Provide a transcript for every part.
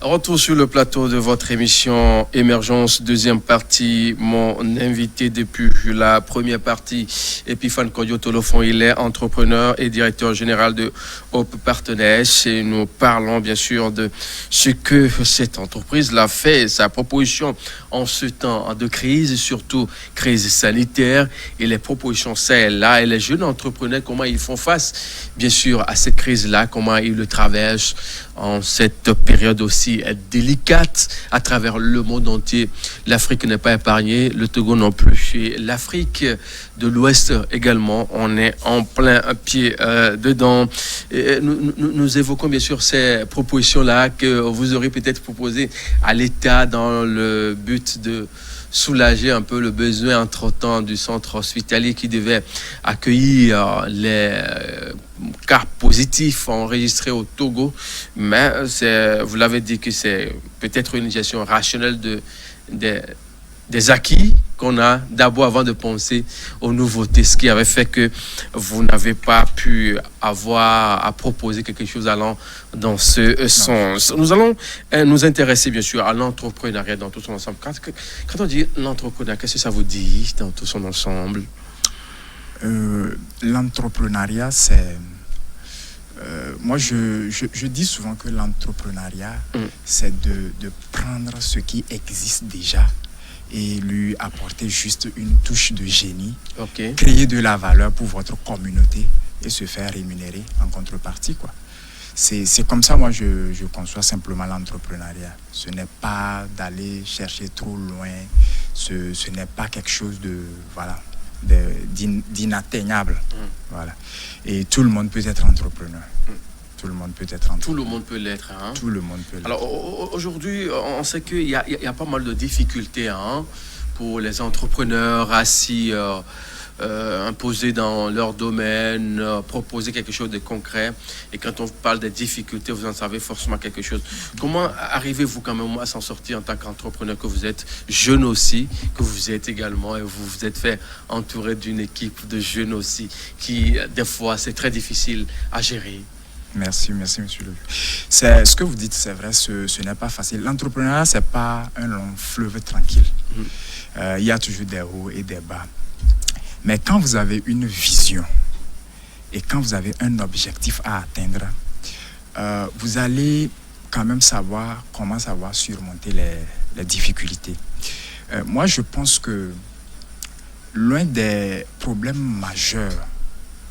Retour sur le plateau de votre émission Émergence, deuxième partie. Mon invité depuis la première partie, Epiphane Kodjo-Tolofon, il est entrepreneur et directeur général de Hope Partners. Et nous parlons bien sûr de ce que cette entreprise-là fait, sa proposition en ce temps de crise, surtout crise sanitaire, et les propositions celles-là, et les jeunes entrepreneurs, comment ils font face bien sûr à cette crise-là, comment ils le traversent en cette période aussi délicate à travers le monde entier. L'Afrique n'est pas épargnée, le Togo non plus. Et l'Afrique de l'Ouest également, on est en plein pied dedans. Et nous évoquons bien sûr ces propositions-là que vous aurez peut-être proposées à l'État dans le but de soulager un peu le besoin entre-temps du centre hospitalier qui devait accueillir les cas positifs enregistrés au Togo. Mais vous l'avez dit que c'est peut-être une gestion rationnelle des acquis qu'on a d'abord avant de penser aux nouveautés, ce qui avait fait que vous n'avez pas pu avoir à proposer quelque chose allant dans ce sens. Nous allons nous intéresser bien sûr à l'entrepreneuriat dans tout son ensemble. Quand on dit l'entrepreneuriat, qu'est-ce que ça vous dit dans tout son ensemble? L'entrepreneuriat, c'est... moi, je dis souvent que l'entrepreneuriat, c'est de prendre ce qui existe déjà et lui apporter juste une touche de génie, créer de la valeur pour votre communauté et se faire rémunérer en contrepartie, quoi. C'est comme ça, moi, je conçois simplement l'entrepreneuriat. Ce n'est pas d'aller chercher trop loin, ce n'est pas quelque chose d'inatteignable. Voilà. Et tout le monde peut être entrepreneur. Tout le monde peut être entrepreneur. Tout le monde peut l'être. Hein? Tout le monde peut l'être. Alors aujourd'hui, on sait qu'il y a pas mal de difficultés pour les entrepreneurs assis, imposés dans leur domaine, proposer quelque chose de concret. Et quand on parle des difficultés, vous en savez forcément quelque chose. Comment arrivez-vous quand même à s'en sortir en tant qu'entrepreneur que vous êtes, jeune aussi, que vous êtes également, et vous vous êtes fait entourer d'une équipe de jeunes aussi, qui des fois c'est très difficile à gérer? Merci, monsieur Levu. Ce que vous dites, c'est vrai, ce n'est pas facile. L'entrepreneuriat, ce n'est pas un long fleuve tranquille. Il y a toujours des hauts et des bas. Mais quand vous avez une vision et quand vous avez un objectif à atteindre, vous allez quand même savoir comment surmonter les difficultés. Moi, je pense que l'un des problèmes majeurs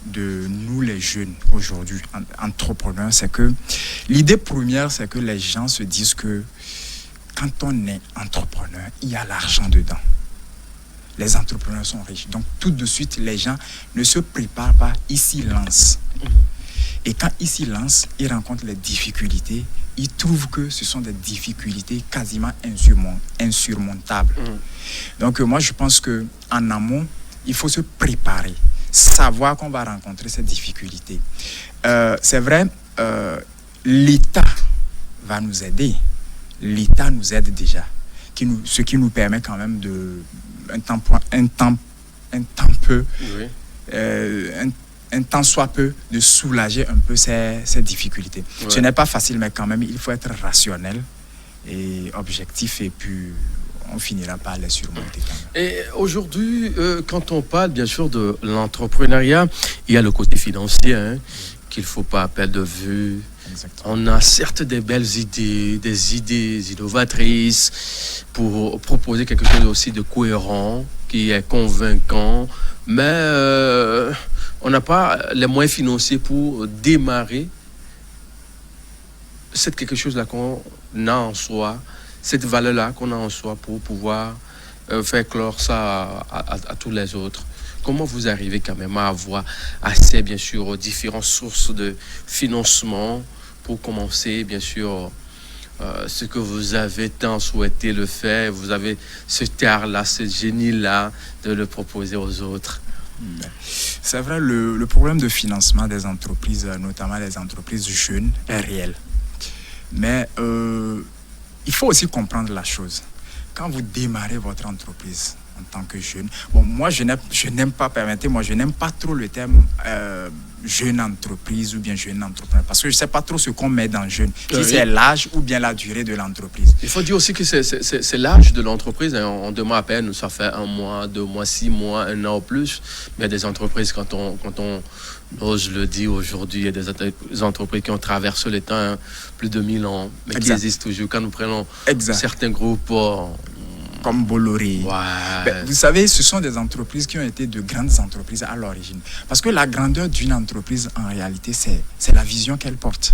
de nous les jeunes aujourd'hui, entrepreneurs, c'est que l'idée première, c'est que les gens se disent que quand on est entrepreneur, il y a l'argent dedans. Les entrepreneurs sont riches. Donc tout de suite, les gens ne se préparent pas, ils s'y lancent. Et quand ils s'y lancent, ils rencontrent les difficultés. Ils trouvent que ce sont des difficultés quasiment insurmontables. Donc moi, je pense qu'en amont, il faut se préparer, savoir qu'on va rencontrer ces difficultés. C'est vrai, l'État va nous aider. L'État nous aide déjà, ce qui nous permet quand même un temps soit peu de soulager un peu ces difficultés. Ce n'est pas facile, mais quand même, il faut être rationnel et objectif, et puis on finira par les surmonter quand même. Et aujourd'hui, quand on parle bien sûr de l'entrepreneuriat, il y a le côté financier qu'il ne faut pas perdre de vue. Exactement. On a certes des belles idées, des idées innovatrices pour proposer quelque chose aussi de cohérent, qui est convaincant, mais on n'a pas les moyens financiers pour démarrer. C'est quelque chose-là qu'on a en soi, cette valeur-là qu'on a en soi pour pouvoir faire clore ça à tous les autres. Comment vous arrivez quand même à avoir accès, bien sûr, aux différentes sources de financement pour commencer, bien sûr, ce que vous avez tant souhaité le faire? Vous avez ce art-là, ce génie-là de le proposer aux autres. C'est vrai, le problème de financement des entreprises, notamment les entreprises jeunes, est réel. Mais il faut aussi comprendre la chose. Quand vous démarrez votre entreprise, en tant que jeune. Bon, moi, je n'aime pas, permettez-moi, je n'aime pas trop le terme jeune entreprise ou bien jeune entrepreneur, parce que je ne sais pas trop ce qu'on met dans jeune, si c'est l'âge ou bien la durée de l'entreprise. Il faut dire aussi que c'est l'âge de l'entreprise. En 2 mois à peine, ça fait 1 mois, 2 mois, 6 mois, 1 an ou plus. Mais il y a des entreprises, quand on ose le dire aujourd'hui, il y a des entreprises qui ont traversé le temps, hein, plus de 1000 ans, mais qui existent toujours. Quand nous prenons certains groupes... comme Bolloré. Ouais. Ben, vous savez, ce sont des entreprises qui ont été de grandes entreprises à l'origine. Parce que la grandeur d'une entreprise, en réalité, c'est la vision qu'elle porte.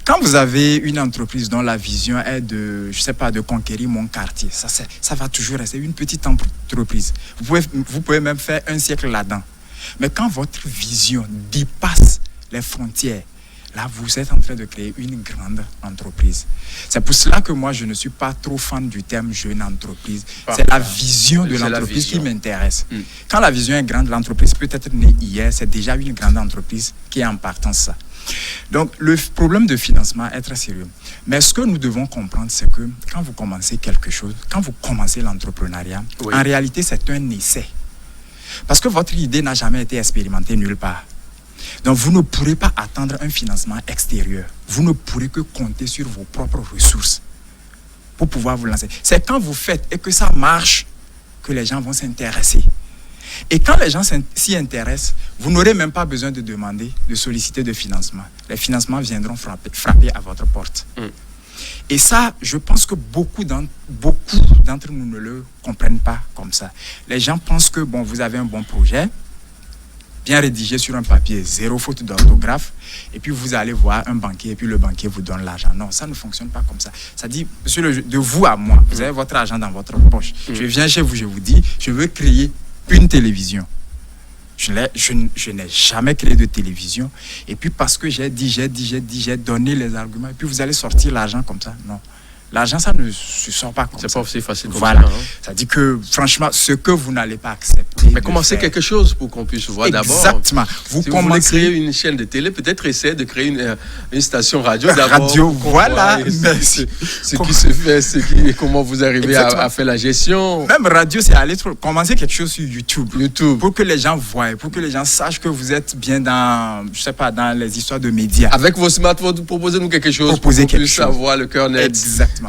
Quand vous avez une entreprise dont la vision est de, je sais pas, de conquérir mon quartier, ça va toujours rester une petite entreprise. Vous pouvez même faire un siècle là-dedans. Mais quand votre vision dépasse les frontières, là, vous êtes en train de créer une grande entreprise. C'est pour cela que moi, je ne suis pas trop fan du terme jeune entreprise. C'est la vision de l'entreprise qui m'intéresse. Quand la vision est grande, l'entreprise peut être née hier, c'est déjà une grande entreprise qui est en partance ça. Donc, le problème de financement est très sérieux. Mais ce que nous devons comprendre, c'est que quand vous commencez quelque chose, quand vous commencez l'entrepreneuriat, en réalité, c'est un essai. Parce que votre idée n'a jamais été expérimentée nulle part. Donc, vous ne pourrez pas attendre un financement extérieur. Vous ne pourrez que compter sur vos propres ressources pour pouvoir vous lancer. C'est quand vous faites et que ça marche que les gens vont s'intéresser. Et quand les gens s'y intéressent, vous n'aurez même pas besoin de demander, de solliciter de financement. Les financements viendront frapper à votre porte. Et ça, je pense que beaucoup d'entre nous ne le comprennent pas comme ça. Les gens pensent que, bon, vous avez un bon projet, bien rédigé sur un papier, 0 faute d'orthographe, et puis vous allez voir un banquier, et puis le banquier vous donne l'argent. Non, ça ne fonctionne pas comme ça. Ça dit, de vous à moi, vous avez votre argent dans votre poche. Je viens chez vous, je vous dis, je veux créer une télévision. Je n'ai jamais créé de télévision. Et puis parce que j'ai donné les arguments, et puis vous allez sortir l'argent comme ça. Non. L'argent, ça ne se sort pas comme ça. C'est pas aussi facile comme ça. Hein. Ça dit que, franchement, ce que vous n'allez pas accepter. Mais commencez quelque chose pour qu'on puisse voir d'abord. Exactement. Vous voulez créer une chaîne de télé, peut-être essayer de créer une station radio d'abord. Radio, voilà. Ce qui se fait, comment vous arrivez à faire la gestion. Même radio, c'est aller commencer quelque chose sur YouTube. Pour que les gens voient, pour que les gens sachent que vous êtes bien dans, je sais pas, dans les histoires de médias. Avec vos smartphones, proposez-nous quelque chose pour qu'on puisse savoir le cœur net. Exactement.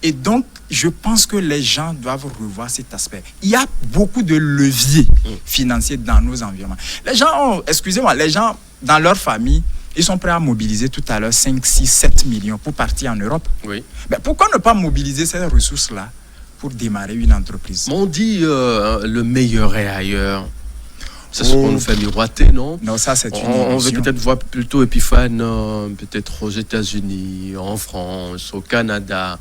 Et donc, je pense que les gens doivent revoir cet aspect. Il y a beaucoup de leviers financiers dans nos environnements. Les gens les gens, dans leur famille, ils sont prêts à mobiliser tout à l'heure 5, 6, 7 millions pour partir en Europe. Oui. Mais pourquoi ne pas mobiliser ces ressources-là pour démarrer une entreprise? On dit le meilleur est ailleurs. C'est ce qu'on nous fait miroiter, non? Non, ça c'est une On veut peut-être voir plutôt Epiphane, peut-être aux États-Unis, en France, au Canada,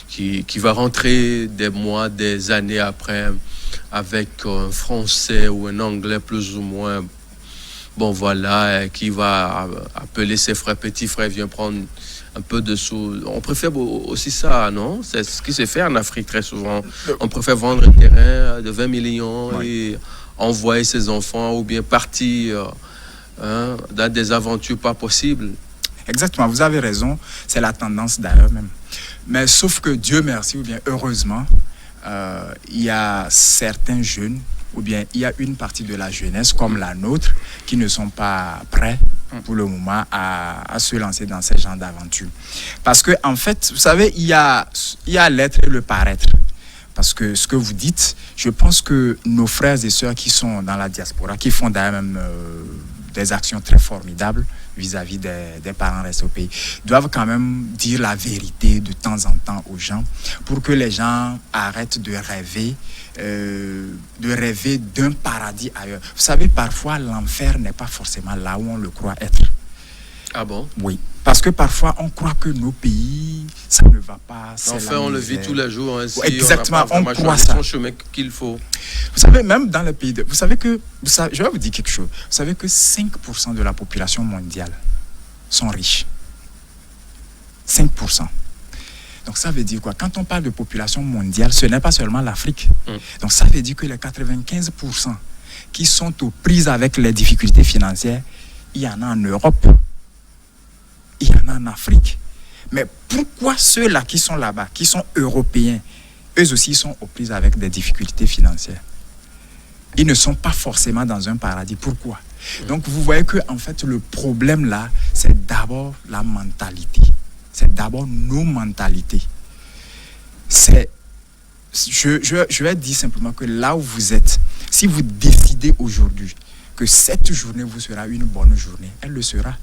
qui va rentrer des mois, des années après, avec un Français ou un Anglais plus ou moins, bon voilà, qui va appeler ses frères, petits frères, viens prendre un peu de sous. On préfère aussi ça, non? C'est ce qui se fait en Afrique très souvent. On préfère vendre un terrain de 20 millions et envoyer ses enfants ou bien partir dans des aventures pas possibles. Exactement, vous avez raison. C'est la tendance d'ailleurs même. Mais sauf que Dieu merci ou bien heureusement, il y a certains jeunes ou bien il y a une partie de la jeunesse comme la nôtre qui ne sont pas prêts pour le moment à se lancer dans ce genre d'aventure. Parce que en fait, vous savez, il y a l'être et le paraître. Parce que ce que vous dites, je pense que nos frères et sœurs qui sont dans la diaspora, qui font d'ailleurs même des actions très formidables vis-à-vis des parents restés au pays, doivent quand même dire la vérité de temps en temps aux gens pour que les gens arrêtent de rêver d'un paradis ailleurs. Vous savez, parfois, l'enfer n'est pas forcément là où on le croit être. Ah bon? Oui. Parce que parfois, on croit que nos pays, ça ne va pas. Enfin, on le vit tous les jours. Hein, si exactement, on croit ça. Son chemin qu'il faut. Vous savez, même dans le pays, je vais vous dire quelque chose. Vous savez que 5% de la population mondiale sont riches. 5%. Donc ça veut dire quoi? Quand on parle de population mondiale, ce n'est pas seulement l'Afrique. Donc ça veut dire que les 95% qui sont aux prises avec les difficultés financières, il y en a en Europe. Il y en a en Afrique. Mais pourquoi ceux-là qui sont là-bas, qui sont européens, eux aussi sont aux prises avec des difficultés financières. Ils ne sont pas forcément dans un paradis. Pourquoi? Donc vous voyez que en fait le problème là, c'est d'abord la mentalité. C'est d'abord nos mentalités. Je vais dire simplement que là où vous êtes, si vous décidez aujourd'hui que cette journée vous sera une bonne journée, elle le sera.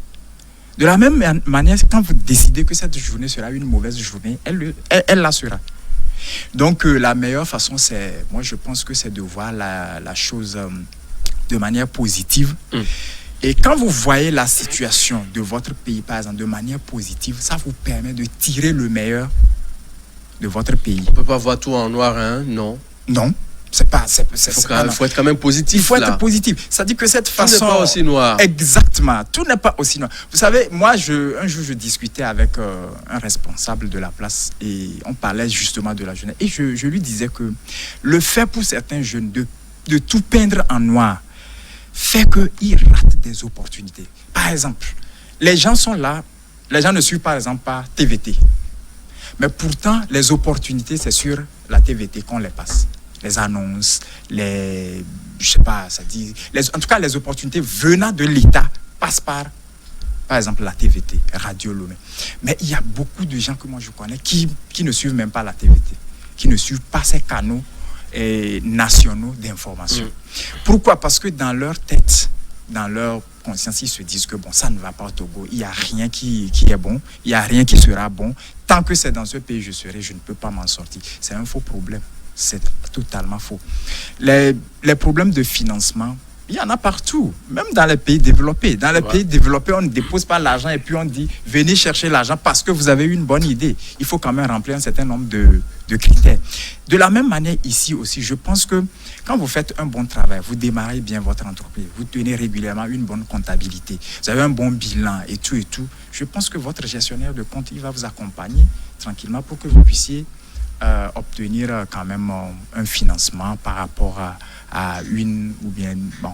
De la même manière, quand vous décidez que cette journée sera une mauvaise journée, elle la sera. Donc la meilleure façon, moi je pense que c'est de voir la chose de manière positive. Et quand vous voyez la situation de votre pays, par exemple, de manière positive, ça vous permet de tirer le meilleur de votre pays. On ne peut pas voir tout en noir, hein? Non. Non. Il faut être quand même positif. Il faut être positif. Ça dit que cette façon... Tout n'est pas aussi noir. Exactement. Tout n'est pas aussi noir. Vous savez, moi, un jour, je discutais avec un responsable de la place et on parlait justement de la jeunesse. Et je lui disais que le fait pour certains jeunes de tout peindre en noir fait qu'ils ratent des opportunités. Par exemple, les gens sont là, les gens ne suivent par exemple pas TVT. Mais pourtant, les opportunités, c'est sur la TVT qu'on les passe. Les annonces, en tout cas, les opportunités venant de l'État passent par exemple, la TVT, Radio Lomé. Mais il y a beaucoup de gens que moi je connais qui ne suivent même pas la TVT, qui ne suivent pas ces canaux nationaux d'information. Pourquoi? Parce que dans leur tête, dans leur conscience, ils se disent que bon, ça ne va pas au Togo, il n'y a rien qui est bon, il n'y a rien qui sera bon. Tant que c'est dans ce pays je ne peux pas m'en sortir. C'est un faux problème. C'est totalement faux. Les problèmes de financement, il y en a partout, même dans les pays développés. Dans les pays développés, on ne dépose pas l'argent et puis on dit venez chercher l'argent parce que vous avez une bonne idée. Il faut quand même remplir un certain nombre de critères. De la même manière, ici aussi, je pense que quand vous faites un bon travail, vous démarrez bien votre entreprise, vous tenez régulièrement une bonne comptabilité, vous avez un bon bilan et tout, je pense que votre gestionnaire de compte, il va vous accompagner tranquillement pour que vous puissiez obtenir quand même un financement par rapport à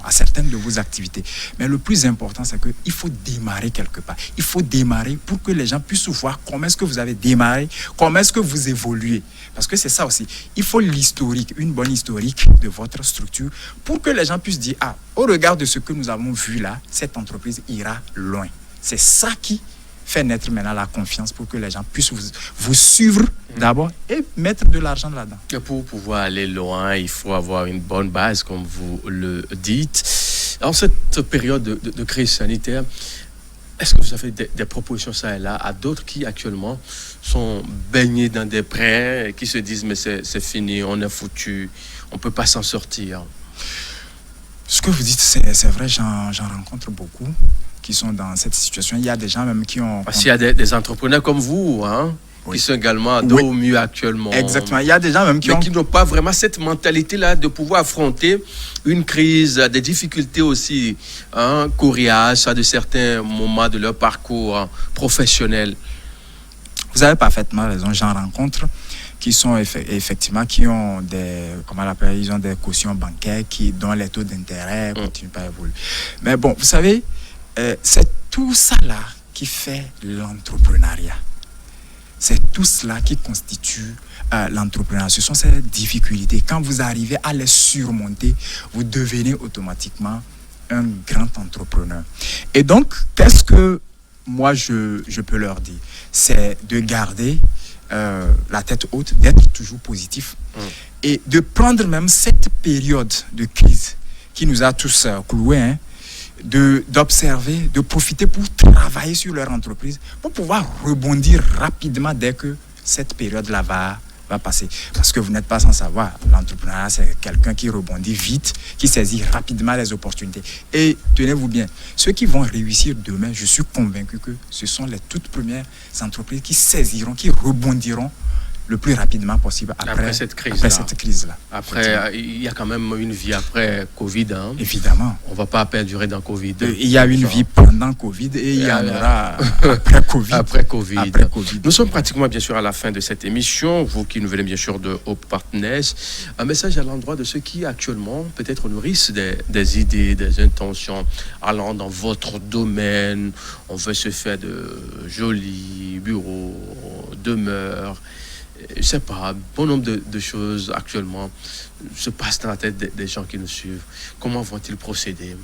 certaines de vos activités. Mais le plus important, c'est qu'il faut démarrer quelque part. Il faut démarrer pour que les gens puissent voir comment est-ce que vous avez démarré, comment est-ce que vous évoluez. Parce que c'est ça aussi. Il faut l'historique, une bonne historique de votre structure pour que les gens puissent dire, au regard de ce que nous avons vu là, cette entreprise ira loin. C'est ça qui fait naître maintenant la confiance pour que les gens puissent vous suivre d'abord et mettre de l'argent là-dedans. Et pour pouvoir aller loin, il faut avoir une bonne base, comme vous le dites. En cette période de crise sanitaire, est-ce que vous avez des propositions ça et là à d'autres qui actuellement sont baignés dans des prêts et qui se disent mais c'est fini, on est foutu, on ne peut pas s'en sortir? Ce que vous dites, c'est vrai, j'en rencontre beaucoup qui sont dans cette situation. Il y a des gens même qui ont... Parce qu'il y a des entrepreneurs comme vous, hein, qui sont également au mieux actuellement. Exactement. Il y a des gens même qui n'ont pas vraiment cette mentalité-là de pouvoir affronter une crise, des difficultés aussi, coriaces à de certains moments de leur parcours professionnel. Vous avez parfaitement raison. J'en rencontre qui sont effectivement, qui ont ils ont des cautions bancaires dont les taux d'intérêt continuent pas à évoluer. Mais bon, vous savez, c'est tout ça là qui fait l'entrepreneuriat. C'est tout cela qui constitue l'entrepreneuriat. Ce sont ces difficultés. Quand vous arrivez à les surmonter, vous devenez automatiquement un grand entrepreneur. Et donc, qu'est-ce que moi je peux leur dire? C'est de garder la tête haute, d'être toujours positif et de prendre même cette période de crise qui nous a tous cloués, d'observer, de profiter pour travailler sur leur entreprise, pour pouvoir rebondir rapidement dès que cette période-là va passer. Parce que vous n'êtes pas sans savoir, l'entrepreneuriat, c'est quelqu'un qui rebondit vite, qui saisit rapidement les opportunités. Et tenez-vous bien, ceux qui vont réussir demain, je suis convaincu que ce sont les toutes premières entreprises qui saisiront, qui rebondiront le plus rapidement possible après cette crise-là. Après, il y a quand même une vie après Covid. Hein. Évidemment. On ne va pas perdurer dans Covid. Il y a une vie pendant Covid et il y en aura après Covid. Après Covid. Nous sommes pratiquement bien sûr à la fin de cette émission. Vous qui nous venez bien sûr de Hope Partners. Un message à l'endroit de ceux qui actuellement peut-être nourrissent des idées, des intentions allant dans votre domaine. On veut se faire de jolis bureaux, demeures. je ne sais pas, un bon nombre de choses actuellement se passent dans la tête des gens qui nous suivent. Comment vont-ils procéder?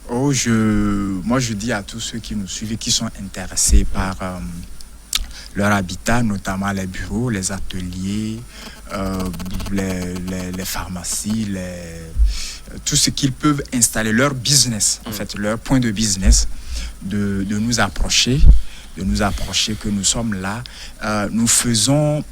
Moi, je dis à tous ceux qui nous suivent et qui sont intéressés par leur habitat, notamment les bureaux, les ateliers, les pharmacies, tout ce qu'ils peuvent installer, leur business, en fait, leur point de business, de nous approcher, que nous sommes là. Nous faisons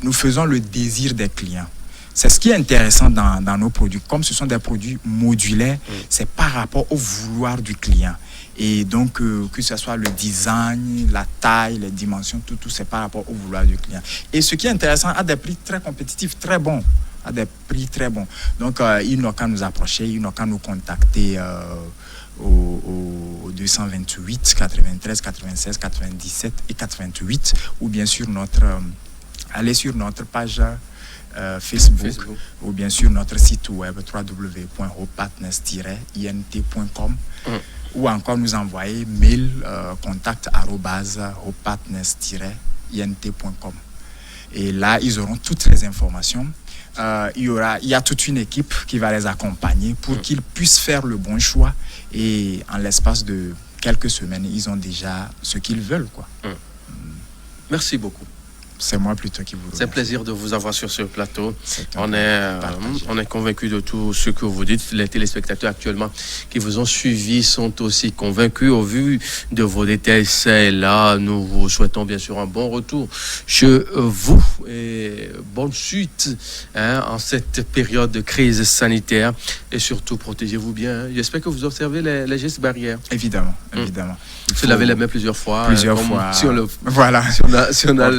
le désir des clients. C'est ce qui est intéressant dans nos produits. Comme ce sont des produits modulaires, c'est par rapport au vouloir du client. Et donc, que ce soit le design, la taille, les dimensions, tout c'est par rapport au vouloir du client. Et ce qui est intéressant, à des prix très compétitifs, très bons. À des prix très bons. Donc, ils n'ont qu'à nous approcher, ils n'ont qu'à nous contacter au 228 93 96 97 et 88, ou bien sûr aller sur notre page Facebook, ou bien sûr notre site web www.hopepartners-int.com, ou encore nous envoyer mail contact@hopepartners-int.com. Et là, ils auront toutes les informations. Il y a toute une équipe qui va les accompagner pour qu'ils puissent faire le bon choix. Et en l'espace de quelques semaines, ils ont déjà ce qu'ils veulent, quoi. Merci beaucoup. C'est moi plutôt qui vous remercie. C'est un plaisir de vous avoir sur ce plateau. On est convaincus de tout ce que vous dites. Les téléspectateurs actuellement qui vous ont suivi sont aussi convaincus au vu de vos détails. Là, nous vous souhaitons bien sûr un bon retour chez vous et bonne suite en cette période de crise sanitaire. Et surtout, protégez-vous bien. J'espère que vous observez les gestes barrières. Évidemment. Il faut laver les mains plusieurs fois. Si on a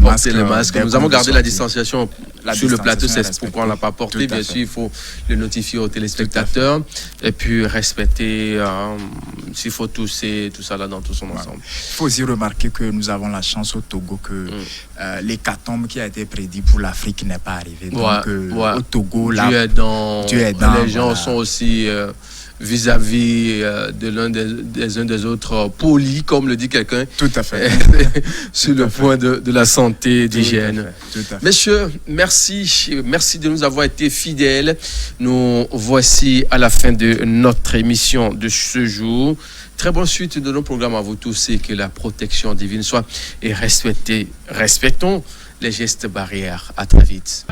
porter le masque. Nous avons gardé la distanciation sur le plateau, c'est pourquoi on ne l'a pas porté. Bien sûr, il faut le notifier aux téléspectateurs et puis respecter, s'il faut tousser, tout ça là dans tout son ensemble. Il faut aussi remarquer que nous avons la chance au Togo que l'hécatombe qui a été prédit pour l'Afrique n'est pas arrivée. Donc, au Togo, là, Dieu est dans. Les gens sont aussi vis-à-vis des uns des autres polis, comme le dit quelqu'un. Tout à fait. Sur le point de la santé, d'hygiène. Messieurs, merci de nous avoir été fidèles. Nous voici à la fin de notre émission de ce jour. Très bonne suite de nos programmes à vous tous et que la protection divine soit et respectons les gestes barrières. À très vite.